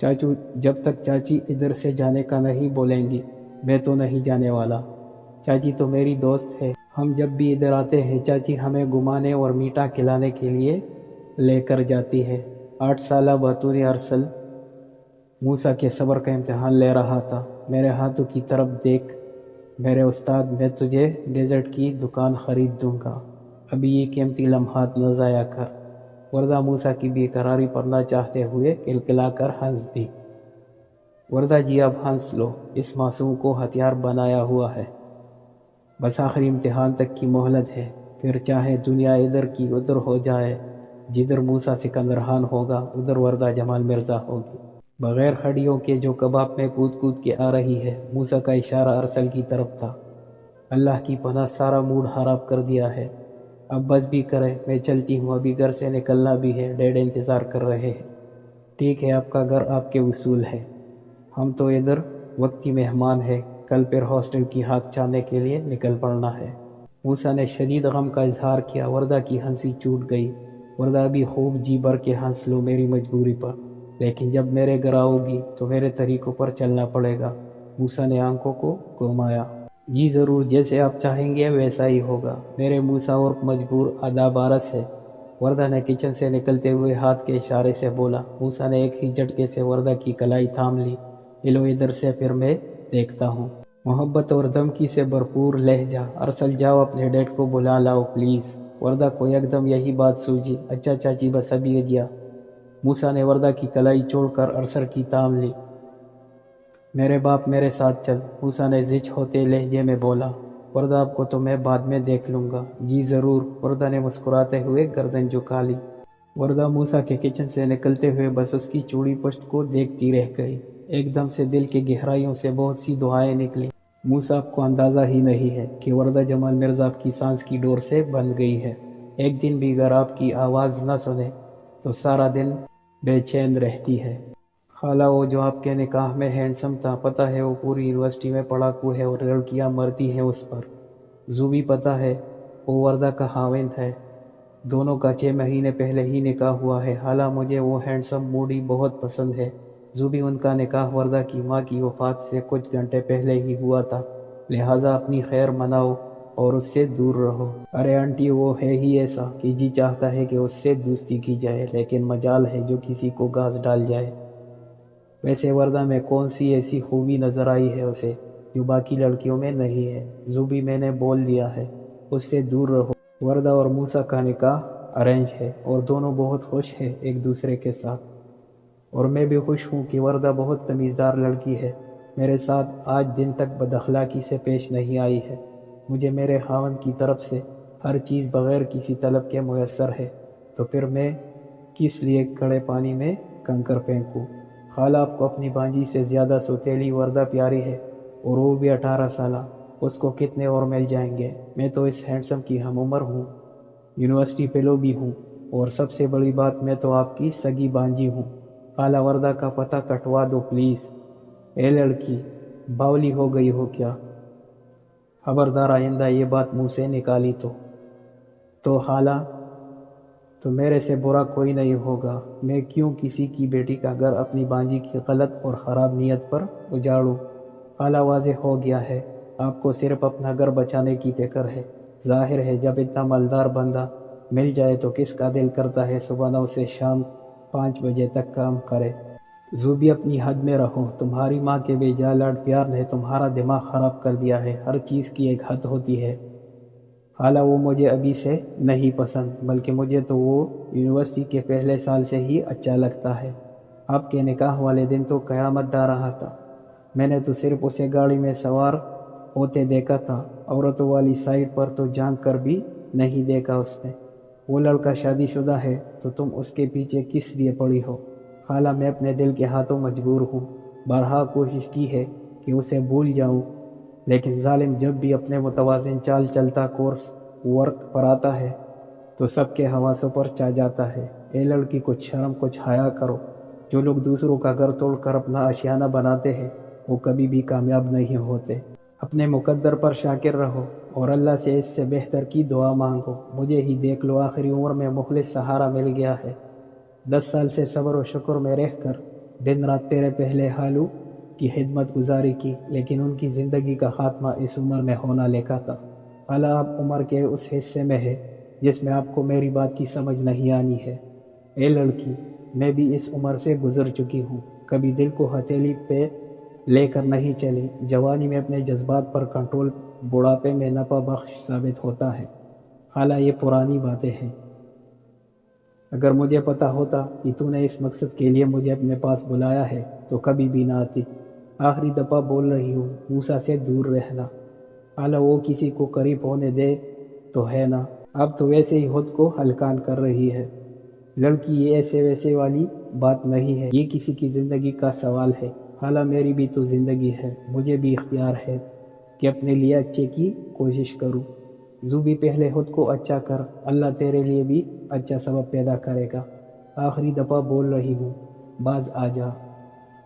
چاچو جب تک چاچی ادھر سے جانے کا نہیں بولیں گی میں تو نہیں جانے والا۔ چاچی تو میری دوست ہے، ہم جب بھی ادھر آتے ہیں چاچی ہمیں گھمانے اور میٹھا کھلانے کے لیے لے کر جاتی ہے۔ 8 سالہ بطور ارسل موسیٰ کے صبر کا امتحان لے رہا تھا۔ میرے ہاتھوں کی طرف دیکھ میرے استاد، میں تجھے ڈیزرٹ کی دکان خرید دوں گا، ابھی یہ قیمتی لمحات نہ ضائع کر۔ وردہ موسیٰ کی بے قراری پر نہ چاہتے ہوئے کلکلا کر ہنس دی۔ وردہ جی اب ہنس لو، اس معصوم کو ہتھیار بنایا ہوا ہے، بس آخری امتحان تک کی مہلت ہے، پھر چاہے دنیا ادھر کی ادھر ہو جائے، جدھر موسیٰ سکندر خان ہوگا ادھر وردہ جمال مرزا ہوگی۔ بغیر ہڈیوں کے جو کباب میں کود کود کے آ رہی ہے۔ موسیٰ کا اشارہ ارسل کی طرف تھا۔ اللہ کی پناہ، سارا موڈ خراب کر دیا ہے، اب بس بھی کرے، میں چلتی ہوں، ابھی گھر سے نکلنا بھی ہے، ڈیڈ انتظار کر رہے ہیں۔ ٹھیک ہے، آپ کا گھر آپ کے اصول ہے، ہم تو ادھر وقتی مہمان ہیں، کل پھر ہاسٹل کی ہاتھ چاہنے کے لیے نکل پڑنا ہے۔ موسیٰ نے شدید غم کا اظہار کیا۔ وردہ کی ہنسی چھوٹ گئی۔ وردہ ابھی خوب جی بھر کے ہنس لو میری مجبوری پر، لیکن جب میرے گھر آؤ گی تو میرے طریقوں پر چلنا پڑے گا۔ موسیٰ نے آنکھوں کو گھمایا۔ جی ضرور، جیسے آپ چاہیں گے ویسا ہی ہوگا، میرے موسیٰ اور مجبور آداب آرس ہے۔ وردہ نے کچن سے نکلتے ہوئے ہاتھ کے اشارے سے بولا۔ موسیٰ نے ایک ہی جھٹکے سے وردہ کی کلائی تھام لی۔ لو ادھر سے، پھر میں دیکھتا ہوں۔ محبت اور دھمکی سے بھرپور لہجہ، ارسل جاؤ اپنے ڈیڈ کو بلا لاؤ پلیز۔ وردہ کو یک دم یہی بات سوجی۔ اچھا چاچی، بس ابھی گیا۔ موسیٰ نے وردہ کی کلائی چھوڑ کر ارسل کی تام لی۔ میرے باپ میرے ساتھ چل، موسیٰ نے زچ ہوتے لہجے میں بولا۔ وردہ آپ کو تو میں بعد میں دیکھ لوں گا۔ جی ضرور، وردہ نے مسکراتے ہوئے گردن جھکا لی۔ وردہ موسیٰ کے کچن سے نکلتے ہوئے بس اس کی چوڑی پشت کو دیکھتی رہ گئی۔ ایک دم سے دل کی گہرائیوں سے بہت سی دعائیں نکلی۔ موسیٰ آپ کو اندازہ ہی نہیں ہے کہ وردہ جمال مرزا آپ کی سانس کی ڈور سے بندھ گئی ہے۔ ایک دن بھی اگر آپ کی آواز نہ سنے تو سارا دن بے چین رہتی ہے۔ خالہ، وہ جو آپ کے نکاح میں ہینڈسم تھا، پتہ ہے وہ پوری یونیورسٹی میں پڑھاکو ہے اور لڑکیاں مرتی ہیں اس پر۔ زوبی پتہ ہے وہ وردہ کا خاوند ہے، دونوں کا 6 مہینے پہلے ہی نکاح ہوا ہے۔ خالہ، مجھے وہ ہینڈسم موڈی بہت پسند ہے۔ زوبی، ان کا نکاح وردہ کی ماں کی وفات سے کچھ گھنٹے پہلے ہی ہوا تھا، لہٰذا اپنی خیر مناؤ اور اس سے دور رہو۔ ارے آنٹی، وہ ہے ہی ایسا کہ جی چاہتا ہے کہ اس سے دوستی کی جائے، لیکن مجال ہے جو کسی کو گھاس ڈال جائے۔ ویسے وردہ میں کون سی ایسی خوبی نظر آئی ہے اسے جو باقی لڑکیوں میں نہیں ہے؟ زوبی، میں نے بول دیا ہے، اس سے دور رہو۔ وردہ اور موسیٰ کا نکاح ارینج ہے اور دونوں بہت خوش ہیں ایک دوسرے کے ساتھ، اور میں بھی خوش ہوں کہ وردہ بہت تمیزدار لڑکی ہے، میرے ساتھ آج دن تک بد اخلاقی سے پیش نہیں آئی ہے۔ مجھے میرے خاوند کی طرف سے ہر چیز بغیر کسی طلب کے میسر ہے، تو پھر میں کس لیے کڑے پانی میں کنکر پھینکوں؟ خالہ، آپ کو اپنی بانجی سے زیادہ سوتیلی وردہ پیاری ہے، اور وہ بھی 18 سالہ، اس کو کتنے اور مل جائیں گے؟ میں تو اس ہینڈسم کی ہم عمر ہوں، یونیورسٹی فیلو بھی ہوں، اور سب سے بڑی بات میں تو آپ کی سگی بانجی ہوں۔ خالہ، وردہ کا پتہ کٹوا دو پلیز۔ اے لڑکی، باولی ہو گئی ہو کیا؟ خبردار آئندہ یہ بات منہ سے نکالی تو خالہ، تو میرے سے برا کوئی نہیں ہوگا۔ میں کیوں کسی کی بیٹی کا گھر اپنی بانجی کی غلط اور خراب نیت پر اجاڑوں؟ خالہ، واضح ہو گیا ہے آپ کو صرف اپنا گھر بچانے کی فکر ہے۔ ظاہر ہے جب اتنا مالدار بندہ مل جائے تو کس کا دل کرتا ہے صبح 9 سے شام 5 بجے تک کام کرے۔ زوبی، اپنی حد میں رہو، تمہاری ماں کے بے جا لاڈ پیار نے تمہارا دماغ خراب کر دیا ہے، ہر چیز کی ایک حد ہوتی ہے۔ خالہ، وہ مجھے ابھی سے نہیں پسند، بلکہ مجھے تو وہ یونیورسٹی کے پہلے سال سے ہی اچھا لگتا ہے۔ آپ کے نکاح والے دن تو قیامت ڈا رہا تھا، میں نے تو صرف اسے گاڑی میں سوار ہوتے دیکھا تھا، عورتوں والی سائڈ پر تو جھانک کر بھی نہیں دیکھا اس نے۔ وہ لڑکا شادی شدہ ہے تو تم اس کے پیچھے کس لیے پڑی ہو؟ خالہ، میں اپنے دل کے ہاتھوں مجبور ہوں، بارہا کوشش کی ہے کہ اسے بھول جاؤں، لیکن ظالم جب بھی اپنے متوازن چال چلتا کورس ورک پر آتا ہے تو سب کے حواسوں پر چھا جاتا ہے۔ اے لڑکی، کچھ شرم کچھ حیا کرو۔ جو لوگ دوسروں کا گھر توڑ کر اپنا آشیانہ بناتے ہیں وہ کبھی بھی کامیاب نہیں ہوتے۔ اپنے مقدر پر شاکر رہو اور اللہ سے اس سے بہتر کی دعا مانگو۔ مجھے ہی دیکھ لو، آخری عمر میں مخلص سہارا مل گیا ہے۔ 10 سال سے صبر و شکر میں رہ کر دن رات تیرے پہلے حالو کی خدمت گزاری کی، لیکن ان کی زندگی کا خاتمہ اس عمر میں ہونا لکھا تھا۔ حالہ اب عمر کے اس حصے میں ہے جس میں آپ کو میری بات کی سمجھ نہیں آنی ہے۔ اے لڑکی، میں بھی اس عمر سے گزر چکی ہوں۔ کبھی دل کو ہتھیلی پہ لے کر نہیں چلی۔ جوانی میں اپنے جذبات پر کنٹرول بڑھاپے میں نفع بخش ثابت ہوتا ہے۔ حالہ یہ پرانی باتیں ہیں۔ اگر مجھے پتہ ہوتا کہ تو نے اس مقصد کے لیے مجھے اپنے پاس بلایا ہے تو کبھی بھی نہ آتی۔ آخری دفعہ بول رہی ہوں، موسیٰ سے دور رہنا۔ حالہ وہ کسی کو قریب ہونے دے تو ہے نا، اب تو ویسے ہی خود کو ہلکان کر رہی ہے۔ لڑکی، یہ ایسے ویسے والی بات نہیں ہے، یہ کسی کی زندگی کا سوال ہے۔ حالہ میری بھی تو زندگی ہے، مجھے بھی اختیار ہے کہ اپنے لیے اچھے کی کوشش کروں۔ زو بھی پہلے خود کو اچھا کر، اللہ تیرے لیے بھی اچھا سبب پیدا کرے گا۔ آخری دفعہ بول رہی ہوں، باز آ جا۔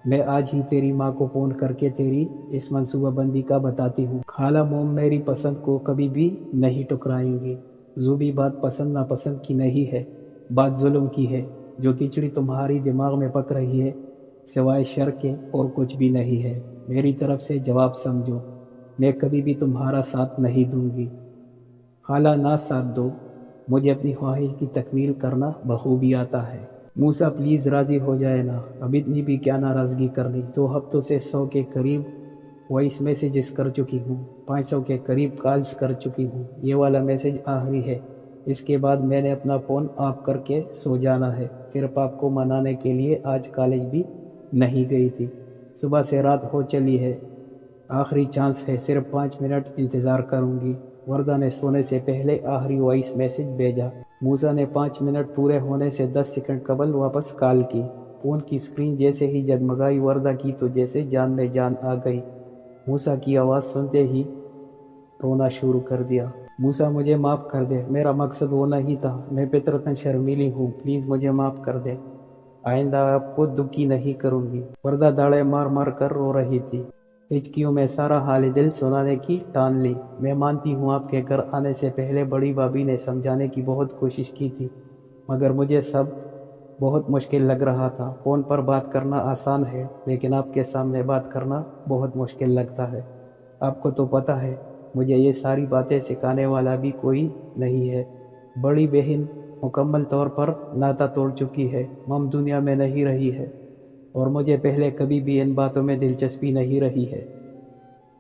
میں آج ہی تیری ماں کو فون کر کے تیری اس منصوبہ بندی کا بتاتی ہوں۔ خالہ موم میری پسند کو کبھی بھی نہیں ٹکرائیں گی۔ زو بھی بات پسند ناپسند کی نہیں ہے، بات ظلم کی ہے۔ جو کھچڑی تمہاری دماغ میں پک رہی ہے سوائے شر کے اور کچھ بھی نہیں ہے۔ میری طرف سے جواب سمجھو، میں کبھی بھی تمہارا ساتھ نہیں دوں گی۔ خالہ نہ ساتھ دو، مجھے اپنی خواہش کی تکمیل کرنا بخوبی آتا ہے۔ موسیٰ پلیز راضی ہو جائے نا، اب اتنی بھی کیا ناراضگی کرنی۔ 2 ہفتوں سے 100 کے قریب وائس میسیجز کر چکی ہوں، 500 کے قریب کالز کر چکی ہوں۔ یہ والا میسیج آخری ہے، اس کے بعد میں نے اپنا فون آف کر کے سو جانا ہے۔ صرف آپ کو منانے کے لیے آج کالج بھی نہیں گئی تھی، صبح سے رات ہو چلی ہے، آخری چانس ہے، صرف 5 منٹ انتظار کروں گی۔ وردہ نے سونے سے پہلے آخری وائس میسیج بھیجا۔ موسیٰ نے 5 منٹ پورے ہونے سے 10 سیکنڈ قبل واپس کال کی۔ فون کی اسکرین جیسے ہی جگمگائی وردہ کی تو جیسے جان میں جان آ گئی۔ موسیٰ کی آواز سنتے ہی رونا شروع کر دیا۔ موسیٰ مجھے معاف کر دے، میرا مقصد وہ نہیں تھا، میں فطرتاً شرمیلی ہوں، پلیز مجھے معاف کر دے، آئندہ آپ کو دکھی نہیں کروں گی۔ وردہ داڑھیں مار مار کر رو رہی تھی۔ ہچکیوں میں سارا حال دل سنانے کی ٹان لی۔ میں مانتی ہوں آپ کے گھر آنے سے پہلے بڑی بھابھی نے سمجھانے کی بہت کوشش کی تھی، مگر مجھے سب بہت مشکل لگ رہا تھا۔ فون پر بات کرنا آسان ہے، لیکن آپ کے سامنے بات کرنا بہت مشکل لگتا ہے۔ آپ کو تو پتہ ہے مجھے یہ ساری باتیں سکھانے والا بھی کوئی نہیں ہے۔ بڑی بہن مکمل طور پر ناتا توڑ چکی ہے، مم دنیا میں نہیں رہی ہے، اور مجھے پہلے کبھی بھی ان باتوں میں دلچسپی نہیں رہی ہے۔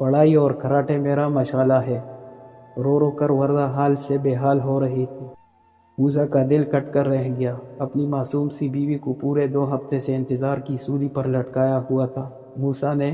پڑھائی اور کراٹے میرا مشغلہ ہے۔ رو رو کر وردہ حال سے بے حال ہو رہی تھی۔ موسیٰ کا دل کٹ کر رہ گیا۔ اپنی معصوم سی بیوی کو پورے 2 ہفتے سے انتظار کی سولی پر لٹکایا ہوا تھا۔ موسیٰ نے